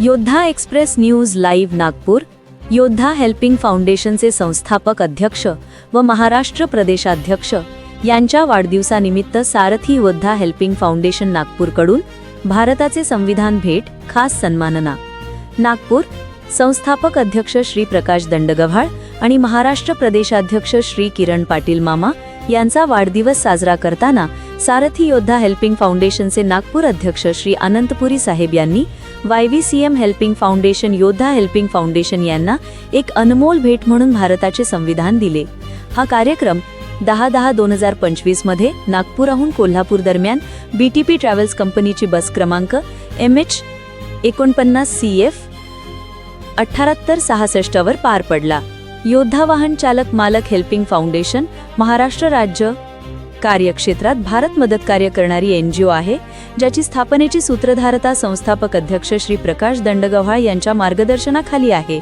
योद्धा express news live Nagpur. योद्धा helping फाउंडेशनचे संस्थापक अध्यक्ष व महाराष्ट्र प्रदेशाध्यक्ष यांच्या वाढदिवसानिमित्त सारथी योद्धा हेल्पिंग फाउंडेशन नागपूरकडून भारताचे संविधान भेट खास सन्मानना। नागपूर संस्थापक अध्यक्ष श्री प्रकाश दंडगव्हाळ आणि महाराष्ट्र प्रदेशाध्यक्ष श्री किरण पाटील मामा यांचा वाढदिवस साजरा करताना सारथी योद्धा हेल्पिंग फाउंडेशनचे नागपूर अध्यक्ष श्री अनंतपुरी साहेब यांनी YVCM हेल्पिंग फाउंडेशन योद्धा हेल्पिंग फाउंडेशन यांना एक अनमोल भेट म्हणून भारताचे संविधान दिले। हा कार्यक्रम 10/10/2025 मध्ये नागपूरहून कोल्हापूर दरम्यान BTP ट्रॅव्हल्स कंपनीची बस क्रमांक MH 49 CF 7866 वर पार पडला। योद्धा वाहन चालक मालक हेल्पिंग फाउंडेशन महाराष्ट्र राज्य कार्यक्षेत्रात भारत मदत कार्य करणारी NGO आहे, ज्याची स्थापनेची सूत्रधारता संस्थापक अध्यक्ष श्री प्रकाश दंडगव्हाळ यांच्या मार्गदर्शनाखाली आहे।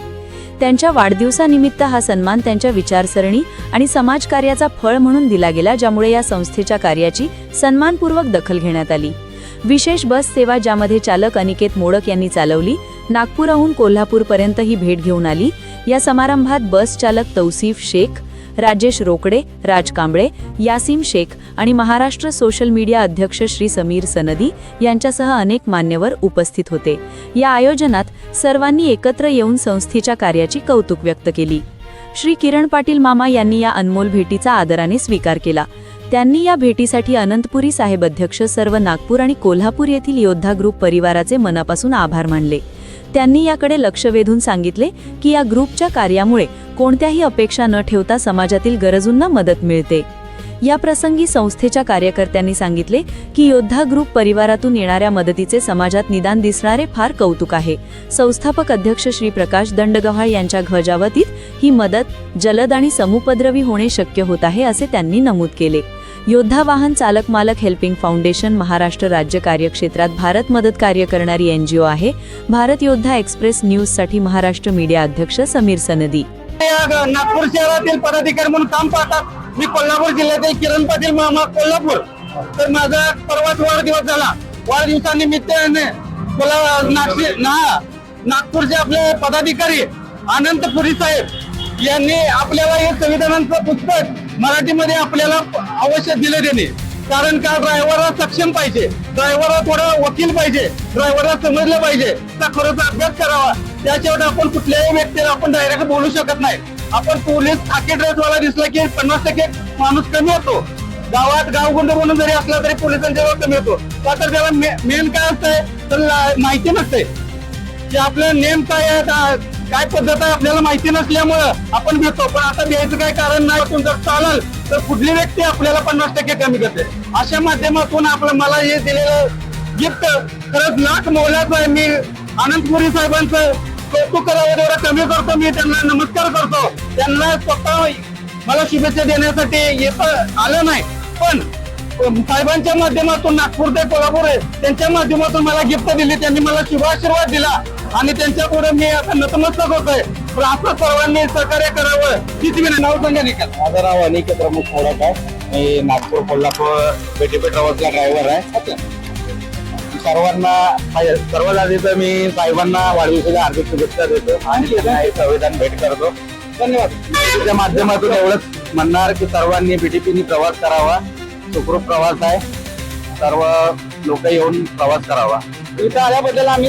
त्यांच्या वाढदिवसानिमित्त हा सन्मान त्यांच्या विचारसरणी आणि समाजकार्याचा फळ म्हणून दिला गेला, ज्यामुळे या संस्थेच्या कार्याची सन्मानपूर्वक दखल घेण्यात आली। विशेष बस सेवा ज्यामध्ये चालक अनिकेत मोडक यांनी चालवली, नागपूरहून कोल्हापूरपर्यंत ही भेट घेऊन आली। या समारंभात बस चालक तौसिफ शेख, राजेश रोकडे, राज कांबळे, यासीम शेख आणि महाराष्ट्र सोशल मीडिया अध्यक्ष श्री समीर सनदी यांच्यासह अनेक मान्यवर उपस्थित होते। या आयोजनात सर्वांनी एकत्र येऊन संस्थेच्या कार्याची कौतुक व्यक्त केली। श्री किरण पाटील मामा यांनी या अनमोल भेटीचा आदराने स्वीकार केला। त्यांनी या भेटीसाठी अनंतपुरी साहेब अध्यक्ष सर्व नागपूर आणि कोल्हापूर येथील योद्धा ग्रुप परिवाराचे मनापासून आभार मानले। त्यांनी याकडे लक्ष वेधून सांगितले की या ग्रुपच्या कार्यामुळे कोणत्याही अपेक्षा न ठेवता समाजातील गरजूंना मदत मिळते। या प्रसंगी संस्थेच्या कार्यकर्त्यांनी सांगितले की योद्धा ग्रुप परिवारातून येणाऱ्या मदतीचे समाजात निदान दिसणारे फार कौतुक आहे। संस्थापक अध्यक्ष श्री प्रकाश दंडगव्हाळ यांच्या ध्वजावतीत ही मदत जलद आणि समुपद्रवी होणे शक्य होत आहे, असे त्यांनी नमूद केले। योद्धा वाहन चालक मालक हेल्पिंग फाउंडेशन महाराष्ट्र राज्य कार्यक्षेत्रात भारत मदत कार्य करणारी NGO आहे। भारत योद्धा एक्सप्रेस न्यूज साठी महाराष्ट्र मीडिया अध्यक्ष समीर सनदी। नागपूर शहरातील पदाधिकारी म्हणून काम पाहतात। मी कोल्हापूर जिल्ह्यातील किरण पाटील मामा कोल्हापूर। तर माझा परवाच वाढदिवस झाला। वाढदिवसानिमित्ताने नागपूरचे आपले पदाधिकारी अनंतपुरी साहेब यांनी आपल्याला हे संविधानाचं पुस्तक मराठीमध्ये आपल्याला अवश्य दिले देणे। कारण का ड्रायव्हरला सक्षम पाहिजे, ड्रायव्हरला थोडा वकील पाहिजे, ड्रायव्हरला समजलं पाहिजे, त्या खरोखर अभ्यास करावा। त्याच्यावर आपण कुठल्याही व्यक्तीला आपण डायरेक्ट बोलू शकत नाही। आपण पोलीस खाकी ड्रेसवाला दिसला की 50% माणूस कमी होतो। गावात गावगुंड म्हणून जरी असला तरी पोलिसांच्या जवळ कमी होतो। का तर त्याला मेन काय असतंय तर माहिती नसते की आपलं नेम काय आहे, काय पद्धत आहे आपल्याला माहिती नसल्यामुळं आपण भेटतो। पण आता भ्यायचं काही कारण नाही। आपण जर चालल तर कुठली व्यक्ती आपल्याला 50% कमी करते। अशा माध्यमातून आपलं मला हे दिलेलं गिफ्ट खरंच लाख मोलाचं आहे। मी अनंतपुरी साहेबांचं कौतुक करावं तेवढं कमी करतो। मी त्यांना नमस्कार करतो। त्यांना स्वतः मला शुभेच्छा देण्यासाठी येतं आलं नाही, पण साहेबांच्या माध्यमातून नागपूर ते कोल्हापूर त्यांच्या माध्यमातून मला गिफ्ट दिली। त्यांनी मला शुभाशीर्वाद दिला आणि त्यांच्या पुढे मी आता नतमस्तक होतोय। पण आपण सर्वांनी सहकार्य करावं हीच विनंती। नाव सांगा निकाल। माझं नाव अनिकेत प्रमुख मोडक आहे। मी नागपूर कोल्हापूर BTP ट्रॅव्हल्सला ड्रायव्हर आहे। सर्वात आधी तर मी साहेबांना वाढदिवसाच्या हार्दिक शुभेच्छा देतो आणि संविधान भेट करतो। धन्यवाद। त्याच्या माध्यमातून एवढंच म्हणणार की सर्वांनी BTPनी प्रवास करावा। सुखरूप प्रवास आहे, सर्व लोक येऊन प्रवास करावा। इथं आल्याबद्दल आम्ही